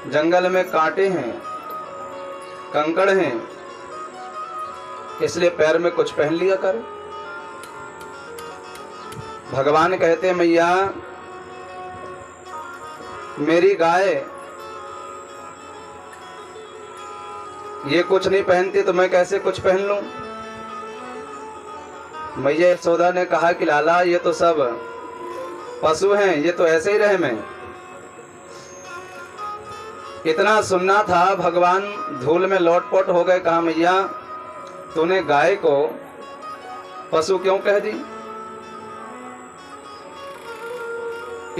जंगल में कांटे हैं, कंकड़ हैं, इसलिए पैर में कुछ पहन लिया कर। भगवान कहते हैं मैया मेरी गाय ये कुछ नहीं पहनती तो मैं कैसे कुछ पहन लूं। मैया यशोदा ने कहा कि लाला ये तो सब पशु हैं, ये तो ऐसे ही रहे। मैं इतना सुनना था, भगवान धूल में लोटपोट हो गए। कहा मैया तूने गाय को पशु क्यों कह दी।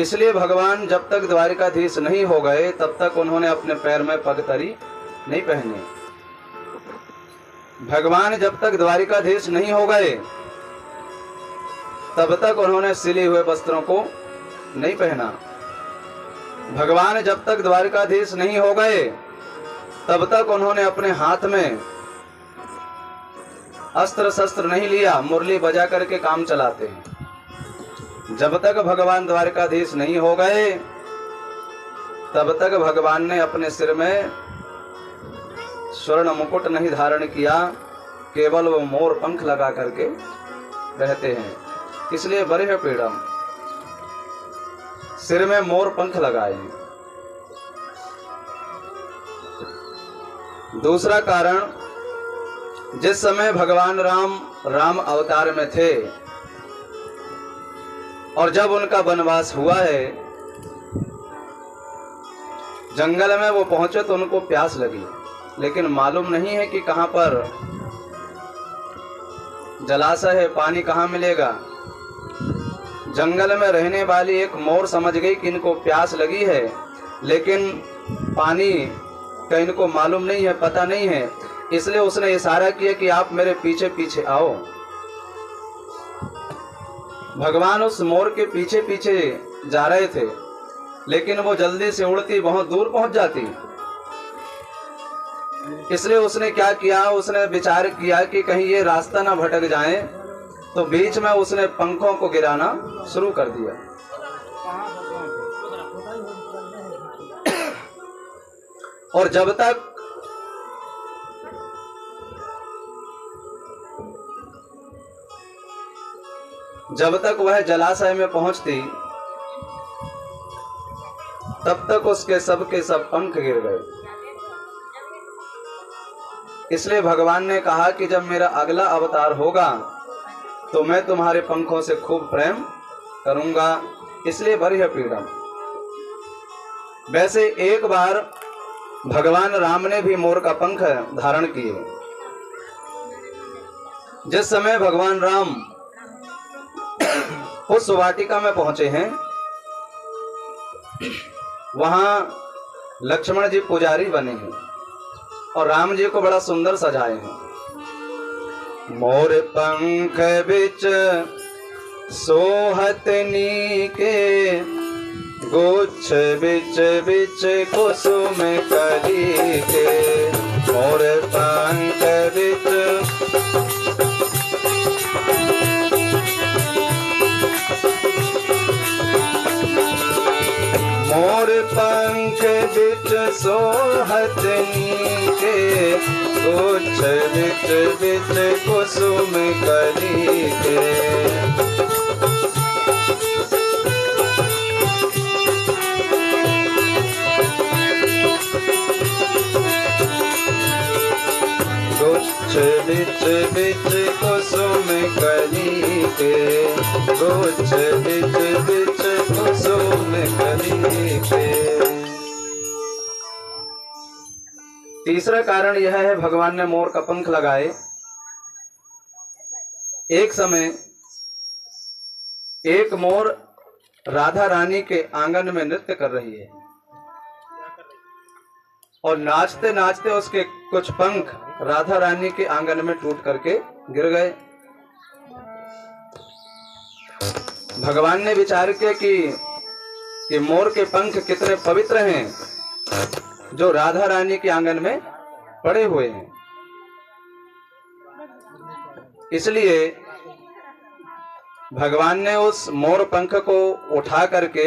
इसलिए भगवान जब तक द्वारिकाधीश नहीं हो गए तब तक उन्होंने अपने पैर में पगतरी नहीं पहने। भगवान जब तक द्वारिकाधीश नहीं हो गए तब तक उन्होंने सिले हुए वस्त्रों को नहीं पहना। भगवान जब तक द्वारिकाधीश नहीं हो गए तब तक उन्होंने अपने हाथ में अस्त्र शस्त्र नहीं लिया। मुरली बजा करके काम चलाते हैं। जब तक भगवान द्वारिकाधीश नहीं हो गए तब तक भगवान ने अपने सिर में स्वर्ण मुकुट नहीं धारण किया, केवल वो मोर पंख लगा करके रहते हैं। इसलिए बड़े पीड़म सिर में मोर पंख लगाए। दूसरा कारण, जिस समय भगवान राम अवतार में थे और जब उनका वनवास हुआ है, जंगल में वो पहुंचे तो उनको प्यास लगी, लेकिन मालूम नहीं है कि कहां पर जलाशय है, पानी कहां मिलेगा। जंगल में रहने वाली एक मोर समझ गई कि इनको प्यास लगी है, लेकिन पानी का इनको मालूम नहीं है, पता नहीं है। इसलिए उसने इशारा किया कि आप मेरे पीछे पीछे आओ। भगवान उस मोर के पीछे पीछे जा रहे थे, लेकिन वो जल्दी से उड़ती बहुत दूर पहुंच जाती। इसलिए उसने क्या किया, उसने विचार किया कि कहीं ये रास्ता ना भटक जाए, तो बीच में उसने पंखों को गिराना शुरू कर दिया। और जब तक वह जलाशय में पहुंचती तब तक उसके सब के सब पंख गिर गए। इसलिए भगवान ने कहा कि जब मेरा अगला अवतार होगा तो मैं तुम्हारे पंखों से खूब प्रेम करूंगा। इसलिए बरिह पीड़म। वैसे एक बार भगवान राम ने भी मोर का पंख धारण किए। जिस समय भगवान राम उस वाटिका में पहुंचे हैं, वहां लक्ष्मण जी पुजारी बने हैं और राम जी को बड़ा सुंदर सजाए हैं। मोर पंख बिच सोहत नीके, गुच्छ बिच बिच कुसुम कली के। मोर पंख बिच मोर पंख बिच सोहत नीके, गुच्छ बिच बिच कुसुम कली के। गुच्छ बिच बिच कुसुम कली के, गुच्छ बिच बिच कुसुम कली के। तीसरा कारण यह है, भगवान ने मोर का पंख लगाए। एक समय एक मोर राधा रानी के आंगन में नृत्य कर रही है और नाचते नाचते उसके कुछ पंख राधा रानी के आंगन में टूट करके गिर गए। भगवान ने विचार किया कि मोर के पंख कितने पवित्र हैं जो राधा रानी के आंगन में पड़े हुए हैं। इसलिए भगवान ने उस मोर पंख को उठा करके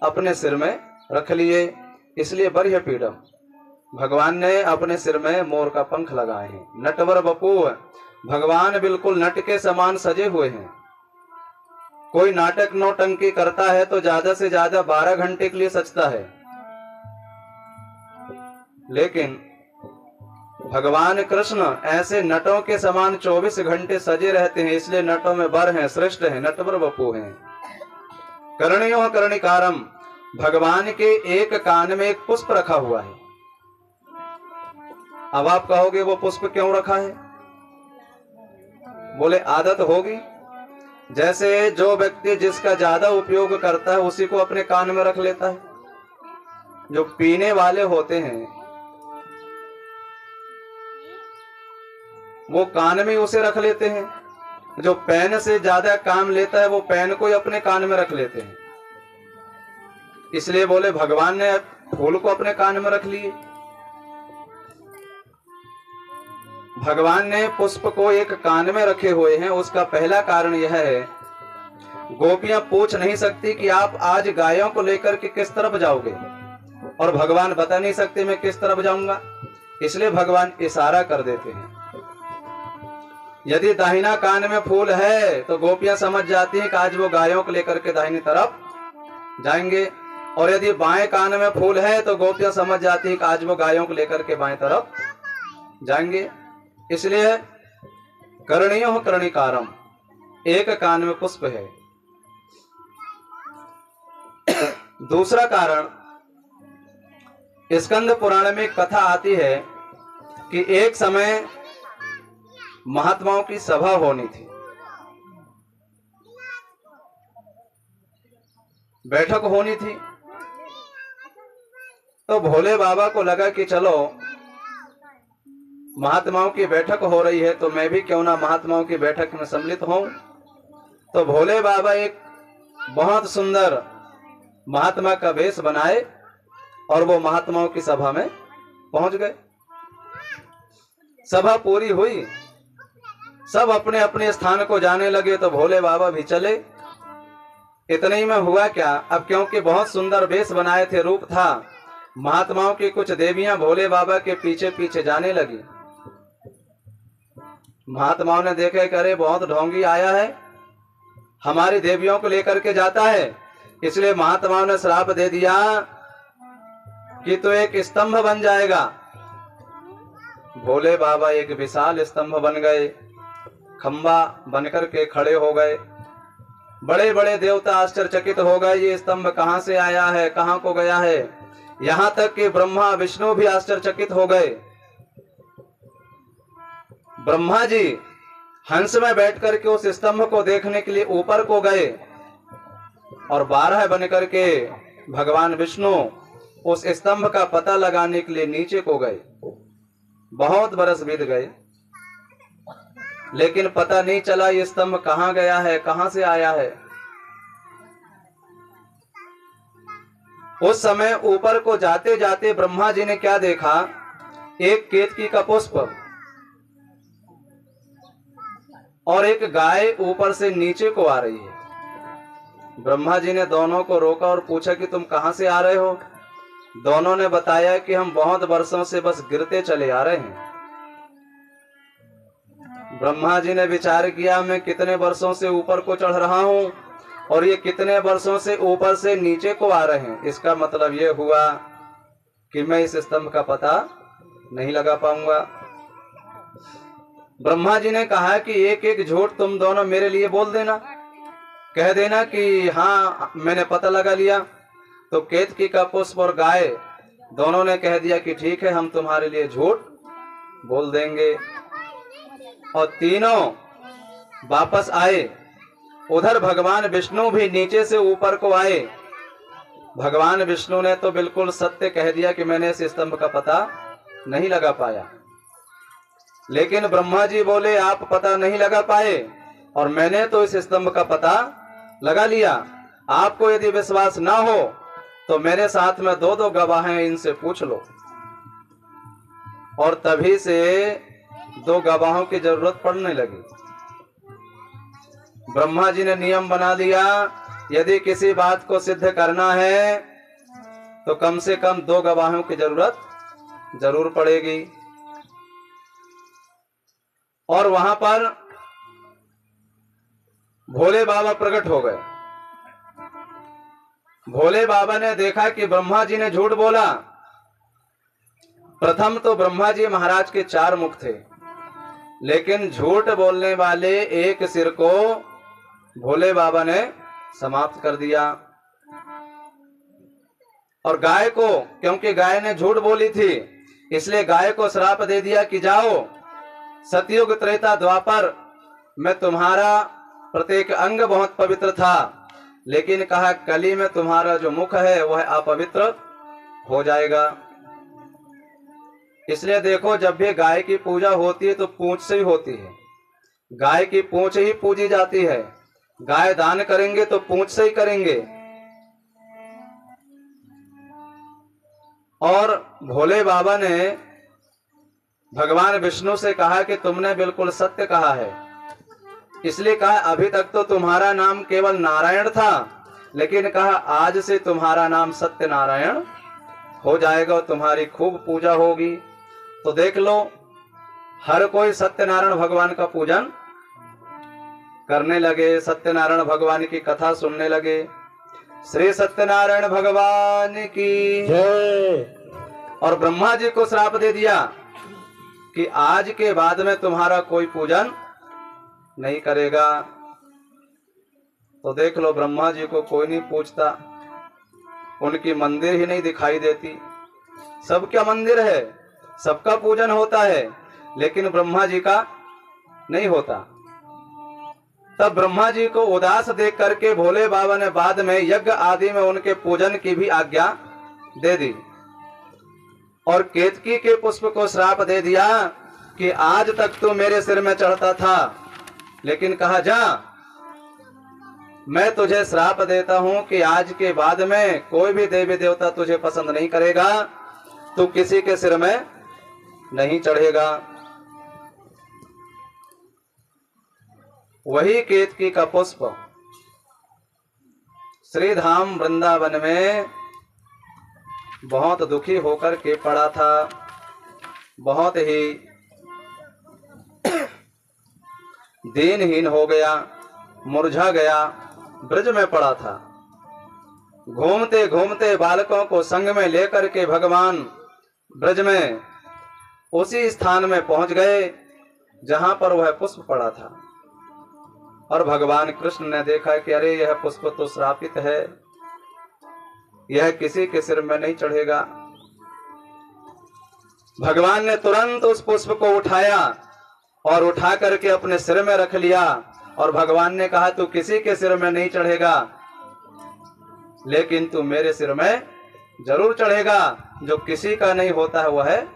अपने सिर में रख लिए। इसलिए बर्ह्य पीडम, भगवान ने अपने सिर में मोर का पंख लगाए हैं। नटवर बपू, भगवान बिल्कुल नट के समान सजे हुए हैं। कोई नाटक नौटंकी करता है तो ज्यादा से ज्यादा 12 घंटे के लिए सजता है, लेकिन भगवान कृष्ण ऐसे नटों के समान 24 घंटे सजे रहते हैं। इसलिए नटों में बर हैं, श्रेष्ठ हैं, नटवर बपू हैं। कर्णियों कर्णिकारम, भगवान के एक कान में एक पुष्प रखा हुआ है। अब आप कहोगे वो पुष्प क्यों रखा है? बोले आदत होगी। जैसे जो व्यक्ति जिसका ज्यादा उपयोग करता है उसी को अपने कान में रख लेता है। जो पीने वाले होते हैं वो कान में उसे रख लेते हैं। जो पेन से ज्यादा काम लेता है वो पेन को ही अपने कान में रख लेते हैं। इसलिए बोले भगवान ने फूल को अपने कान में रख लिए। भगवान ने पुष्प को एक कान में रखे हुए हैं। उसका पहला कारण यह है, गोपियां पूछ नहीं सकती कि आप आज गायों को लेकर के किस तरफ जाओगे, और भगवान बता नहीं सकते मैं किस तरफ जाऊंगा। इसलिए भगवान इशारा कर देते हैं। यदि दाहिना कान में फूल है तो गोपियां समझ जाती हैं कि आज वो गायों को लेकर के दाहिनी तरफ जाएंगे, और यदि बाएं कान में फूल है तो गोपियां समझ जाती हैं कि आज वो गायों को लेकर के बाएं तरफ जाएंगे। इसलिए कर्णियों कर्णिकारम, एक कान में पुष्प है। दूसरा कारण, स्कंद पुराण में कथा आती है कि एक समय महात्माओं की सभा होनी थी, बैठक होनी थी। तो भोले बाबा को लगा कि चलो महात्माओं की बैठक हो रही है तो मैं भी क्यों ना महात्माओं की बैठक में सम्मिलित हूं। तो भोले बाबा एक बहुत सुंदर महात्मा का वेश बनाए और वो महात्माओं की सभा में पहुंच गए। सभा पूरी हुई, सब अपने अपने स्थान को जाने लगे तो भोले बाबा भी चले। इतने ही में हुआ क्या, अब क्योंकि बहुत सुंदर वेश बनाए थे, रूप था, महात्माओं की कुछ देवियां भोले बाबा के पीछे पीछे जाने लगी। महात्माओं ने देखा कि अरे बहुत ढोंगी आया है, हमारी देवियों को लेकर के जाता है। इसलिए महात्माओं ने श्राप दे दिया कि तो एक स्तंभ बन जाएगा। भोले बाबा एक विशाल स्तंभ बन गए, खंबा बनकर के खड़े हो गए। बड़े बड़े देवता आश्चर्यचकित हो गए, ये स्तंभ कहां से आया है, कहां को गया है। यहां तक कि ब्रह्मा विष्णु भी आश्चर्यचकित हो गए। ब्रह्मा जी हंस में बैठ करके उस स्तंभ को देखने के लिए ऊपर को गए, और 12 बनकर के भगवान विष्णु उस स्तंभ का पता लगाने के लिए नीचे को गए। बहुत बरस बीत गए, लेकिन पता नहीं चला ये स्तंभ कहां गया है, कहां से आया है। उस समय ऊपर को जाते जाते ब्रह्मा जी ने क्या देखा, एक केतकी का पुष्प और एक गाय ऊपर से नीचे को आ रही है। ब्रह्मा जी ने दोनों को रोका और पूछा कि तुम कहां से आ रहे हो। दोनों ने बताया कि हम बहुत वर्षों से बस गिरते चले आ रहे हैं। ब्रह्मा जी ने विचार किया, मैं कितने वर्षों से ऊपर को चढ़ रहा हूं और ये कितने वर्षों से ऊपर से नीचे को आ रहे हैं। इसका मतलब ये हुआ कि मैं इस स्तंभ का पता नहीं लगा पाऊंगा। ब्रह्मा जी ने कहा कि एक एक झूठ तुम दोनों मेरे लिए बोल देना, कह देना कि हाँ मैंने पता लगा लिया। तो केतकी का पुष्प और गाय दोनों ने कह दिया कि ठीक है, हम तुम्हारे लिए झूठ बोल देंगे। और तीनों वापस आए। उधर भगवान विष्णु भी नीचे से ऊपर को आए। भगवान विष्णु ने तो बिल्कुल सत्य कह दिया कि मैंने इस स्तंभ का पता नहीं लगा पाया। लेकिन ब्रह्मा जी बोले आप पता नहीं लगा पाए और मैंने तो इस स्तंभ का पता लगा लिया। आपको यदि विश्वास ना हो तो मेरे साथ में 2 गवाह हैं, इनसे पूछ लो। और तभी से 2 गवाहों की जरूरत पड़ने लगी। ब्रह्मा जी ने नियम बना दिया यदि किसी बात को सिद्ध करना है तो कम से कम 2 गवाहों की जरूरत जरूर पड़ेगी। और वहां पर भोले बाबा प्रकट हो गए। भोले बाबा ने देखा कि ब्रह्मा जी ने झूठ बोला। प्रथम तो ब्रह्मा जी महाराज के 4 मुख थे, लेकिन झूठ बोलने वाले एक सिर को भोले बाबा ने समाप्त कर दिया। और गाय को, क्योंकि गाय ने झूठ बोली थी, इसलिए गाय को श्राप दे दिया कि जाओ, सतयुग त्रेता द्वापर में तुम्हारा प्रत्येक अंग बहुत पवित्र था, लेकिन कहा कली में तुम्हारा जो मुख है वह अपवित्र हो जाएगा। इसलिए देखो, जब भी गाय की पूजा होती है तो पूंछ से ही होती है। गाय की पूंछ ही पूजी जाती है। गाय दान करेंगे तो पूंछ से ही करेंगे। और भोले बाबा ने भगवान विष्णु से कहा कि तुमने बिल्कुल सत्य कहा है। इसलिए कहा अभी तक तो तुम्हारा नाम केवल नारायण था, लेकिन कहा आज से तुम्हारा नाम सत्य नारायण हो जाएगा और तुम्हारी खूब पूजा होगी। तो देख लो, हर कोई सत्यनारायण भगवान का पूजन करने लगे, सत्यनारायण भगवान की कथा सुनने लगे। श्री सत्यनारायण भगवान की जय। और ब्रह्मा जी को श्राप दे दिया कि आज के बाद में तुम्हारा कोई पूजन नहीं करेगा। तो देख लो, ब्रह्मा जी को कोई नहीं पूछता, उनकी मंदिर ही नहीं दिखाई देती। सबका मंदिर है, सबका पूजन होता है, लेकिन ब्रह्मा जी का नहीं होता। तब ब्रह्मा जी को उदास देख करके भोले बाबा ने बाद में यज्ञ आदि में उनके पूजन की भी आज्ञा दे दी और केतकी के पुष्प को श्राप दे दिया कि आज तक तो मेरे सिर में चढ़ता था, लेकिन कहा जा, मैं तुझे श्राप देता हूं कि आज के बाद में कोई भी देवी देवता तुझे पसंद नहीं करेगा, तू किसी के सिर में नहीं चढ़ेगा। वही केतकी का पुष्प श्रीधाम वृंदावन में बहुत दुखी होकर के पड़ा था, बहुत ही दीनहीन हो गया, मुरझा गया, ब्रज में पड़ा था। घूमते घूमते बालकों को संग में लेकर के भगवान ब्रज में उसी स्थान में पहुंच गए जहां पर वह पुष्प पड़ा था। और भगवान कृष्ण ने देखा कि अरे यह पुष्प तो श्रापित है, यह किसी के सिर में नहीं चढ़ेगा। भगवान ने तुरंत उस पुष्प को उठाया और उठा करके अपने सिर में रख लिया और भगवान ने कहा तू किसी के सिर में नहीं चढ़ेगा, लेकिन तू मेरे सिर में जरूर चढ़ेगा। जो किसी का नहीं होता है वह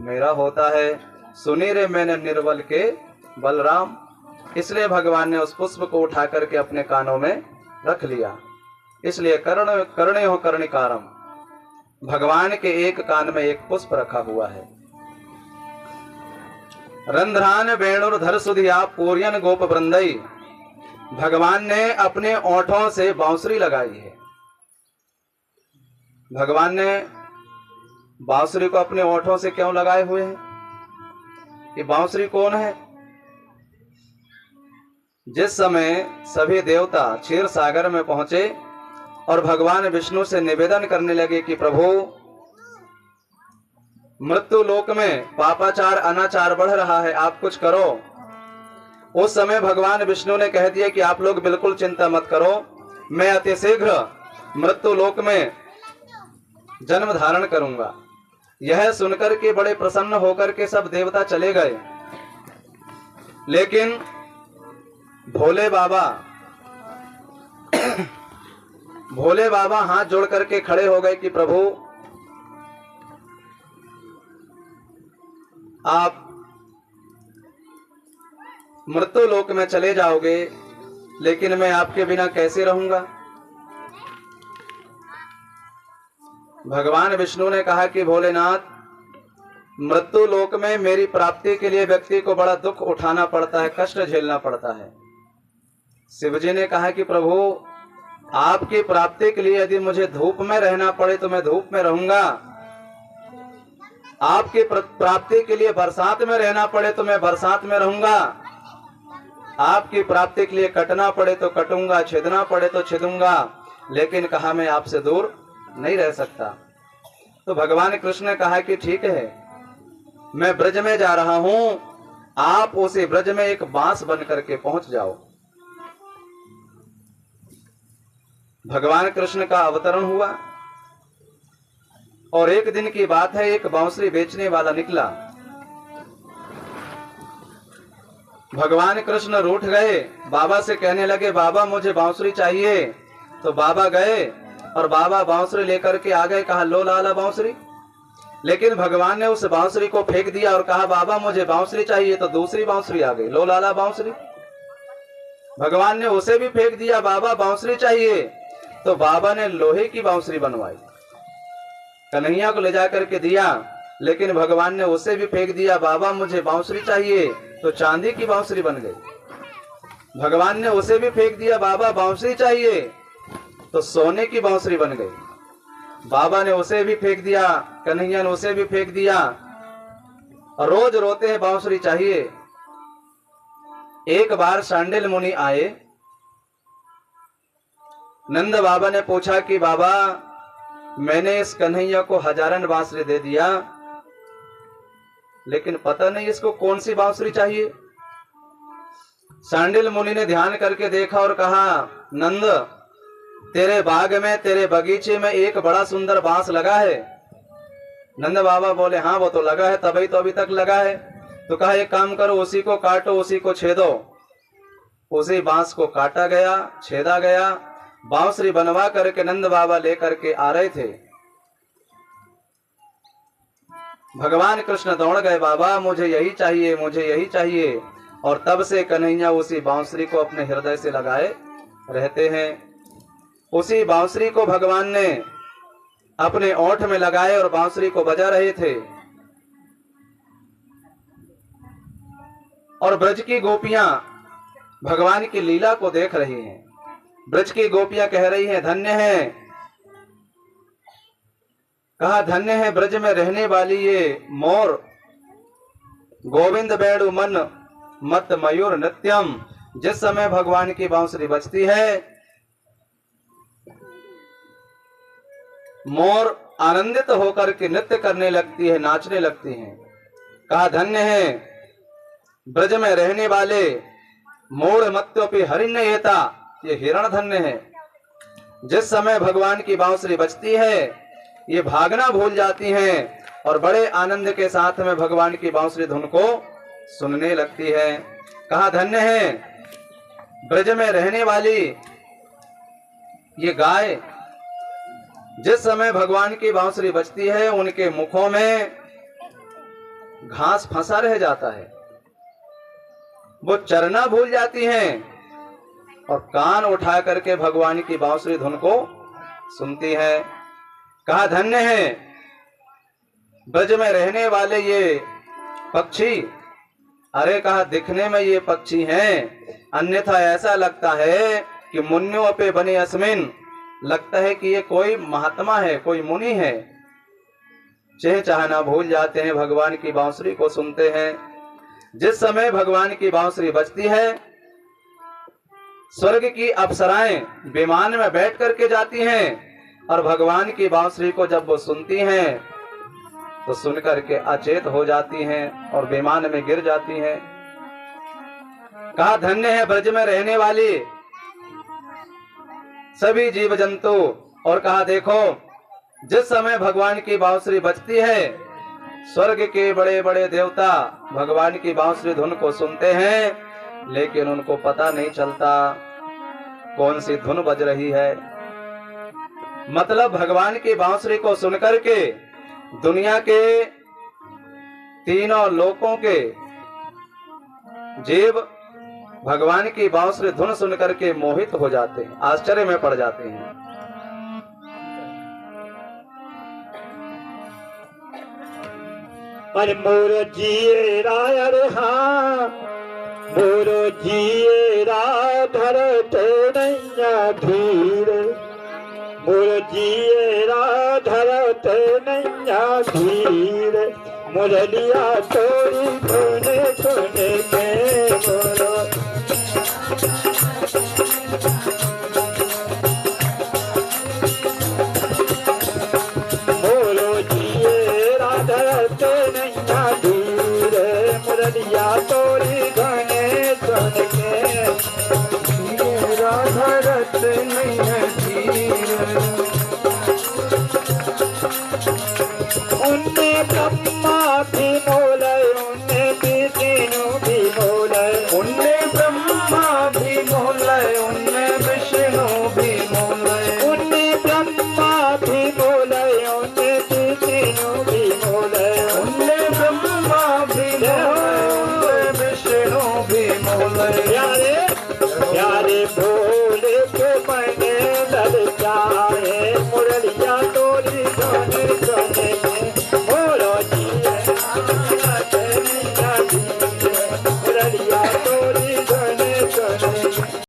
मेरा होता है। सुनी रे मैंने निर्बल के बलराम। इसलिए भगवान ने उस पुष्प को उठा करके अपने कानों में रख लिया। इसलिए करणे हो कर्णिकारम, भगवान के एक कान में एक पुष्प रखा हुआ है। रंध्रान वेणुर्धर सुधिया पूर्यन गोप वृंदई, भगवान ने अपने ओंठों से बांसुरी लगाई है। भगवान ने बांसुरी को अपने ओंठों से क्यों लगाए हुए हैं? ये बांसुरी कौन है? जिस समय सभी देवता क्षीर सागर में पहुंचे और भगवान विष्णु से निवेदन करने लगे कि प्रभु मृत्यु लोक में पापाचार अनाचार बढ़ रहा है, आप कुछ करो। उस समय भगवान विष्णु ने कह दिया कि आप लोग बिल्कुल चिंता मत करो, मैं अति शीघ्र मृत्यु लोक में जन्म धारण करूंगा। यह सुनकर के बड़े प्रसन्न होकर के सब देवता चले गए, लेकिन भोले बाबा हाथ जोड़ करके खड़े हो गए कि प्रभु आप मृत्यु लोक में चले जाओगे, लेकिन मैं आपके बिना कैसे रहूंगा? भगवान विष्णु ने कहा कि भोलेनाथ, मृत्यु लोक में मेरी प्राप्ति के लिए व्यक्ति को बड़ा दुख उठाना पड़ता है, कष्ट झेलना पड़ता है। शिवजी ने कहा कि प्रभु आपकी प्राप्ति के लिए यदि मुझे धूप में रहना पड़े तो मैं धूप में रहूंगा, आपकी प्राप्ति के लिए बरसात में रहना पड़े तो मैं बरसात में रहूंगा, आपकी प्राप्ति के लिए कटना पड़े तो कटूंगा, छिदना पड़े तो छिदूंगा, लेकिन कहा मैं आपसे दूर नहीं रह सकता। तो भगवान कृष्ण ने कहा कि ठीक है, मैं ब्रज में जा रहा हूं, आप उसी ब्रज में एक बांस बन करके पहुंच जाओ। भगवान कृष्ण का अवतरण हुआ और एक दिन की बात है, एक बांसुरी बेचने वाला निकला। भगवान कृष्ण रूठ गए, बाबा से कहने लगे बाबा मुझे बांसुरी चाहिए। तो बाबा गए और बाबा बांसुरी लेकर के आ गए, कहा लो लाला बांसुरी। लेकिन भगवान ने उस बांसुरी को फेंक दिया और कहा बाबा मुझे बांसुरी चाहिए। तो दूसरी बांसुरी आ गई, लो लाला बांसुरी। भगवान ने उसे भी फेंक दिया, बाबा बांसुरी चाहिए। तो बाबा ने लोहे की बांसुरी बनवाई, कन्हैया को ले जाकर के दिया, लेकिन भगवान ने उसे भी फेंक दिया, बाबा मुझे बांसुरी चाहिए। तो चांदी की बांसुरी बन गई। भगवान ने उसे भी फेंक दिया, बाबा बांसुरी चाहिए। तो सोने की बांसुरी बन गई। बाबा ने उसे भी फेंक दिया, कन्हैया ने उसे भी फेंक दिया, और रोज रोते हैं बांसुरी चाहिए। एक बार शांडिल मुनि आए, नंद बाबा ने पूछा कि बाबा मैंने इस कन्हैया को हजारन बांसुरी दे दिया, लेकिन पता नहीं इसको कौन सी बांसुरी चाहिए। शांडिल मुनि ने ध्यान करके देखा और कहा नंद तेरे बाग में, तेरे बगीचे में एक बड़ा सुंदर बांस लगा है। नंद बाबा बोले हाँ वो तो लगा है, तभी तो अभी तक लगा है। तो कहा एक काम करो, उसी को काटो, उसी को छेदो। उसी बांस को काटा गया, छेदा गया, बांसुरी बनवा करके नंद बाबा लेकर के आ रहे थे। भगवान कृष्ण दौड़ गए, बाबा मुझे यही चाहिए, मुझे यही चाहिए। और तब से कन्हैया उसी बांसुरी को अपने हृदय से लगाए रहते हैं। उसी बांसुरी को भगवान ने अपने ओठ में लगाए और बांसुरी को बजा रहे थे। और ब्रज की गोपियां भगवान की लीला को देख रही हैं। ब्रज की गोपियां कह रही हैं धन्य है, कहा धन्य है ब्रज में रहने वाली ये मोर, गोविंद बेणु मन मत मयूर नृत्यम। जिस समय भगवान की बांसुरी बजती है, मोर आनंदित होकर के नृत्य करने लगती है, नाचने लगती हैं। कहा धन्य है ब्रज में रहने वाले मोर मत्योपि हरिण्येता, ये हिरण धन्य है। जिस समय भगवान की बांसुरी बजती है, ये भागना भूल जाती हैं और बड़े आनंद के साथ में भगवान की बांसुरी धुन को सुनने लगती है। कहा धन्य है ब्रज में रहने वाली ये गाय, जिस समय भगवान की बांसुरी बजती है उनके मुखों में घास फंसा रह जाता है, वो चरना भूल जाती हैं और कान उठा करके भगवान की बांसुरी धुन को सुनती है। कहा धन्य है ब्रज में रहने वाले ये पक्षी। अरे कहा दिखने में ये पक्षी हैं, अन्यथा ऐसा लगता है कि मुन्यो अपे बने अस्मिन, लगता है कि ये कोई महात्मा है, कोई मुनि है। चहचहाना भूल जाते हैं, भगवान की बांसुरी को सुनते हैं। जिस समय भगवान की बांसुरी बजती है, स्वर्ग की अप्सराएं विमान में बैठ करके जाती हैं और भगवान की बांसुरी को जब वो सुनती हैं तो सुन करके अचेत हो जाती हैं और विमान में गिर जाती हैं। कहा धन्य है ब्रज में रहने वाली सभी जीव जंतु। और कहा देखो जिस समय भगवान की बांसुरी बजती है, स्वर्ग के बड़े बड़े देवता भगवान की बांसुरी धुन को सुनते हैं, लेकिन उनको पता नहीं चलता कौन सी धुन बज रही है। मतलब भगवान की बांसुरी को सुनकर के दुनिया के तीनों लोकों के जीव भगवान की बांसुरी धुन सुनकर के मोहित हो जाते हैं, आश्चर्य में पड़ जाते हैं। अरे मोर जिए राय रे हाँ, मोर जिए रा धर तो नैया धीर। मोर जिए राधरत नैया धीर मुरलिया तोरी कोने कोने के मोरो मोरो जिए राधरत नैया धीर मुरलिया तोरी घने कोने के राधा रत नहीं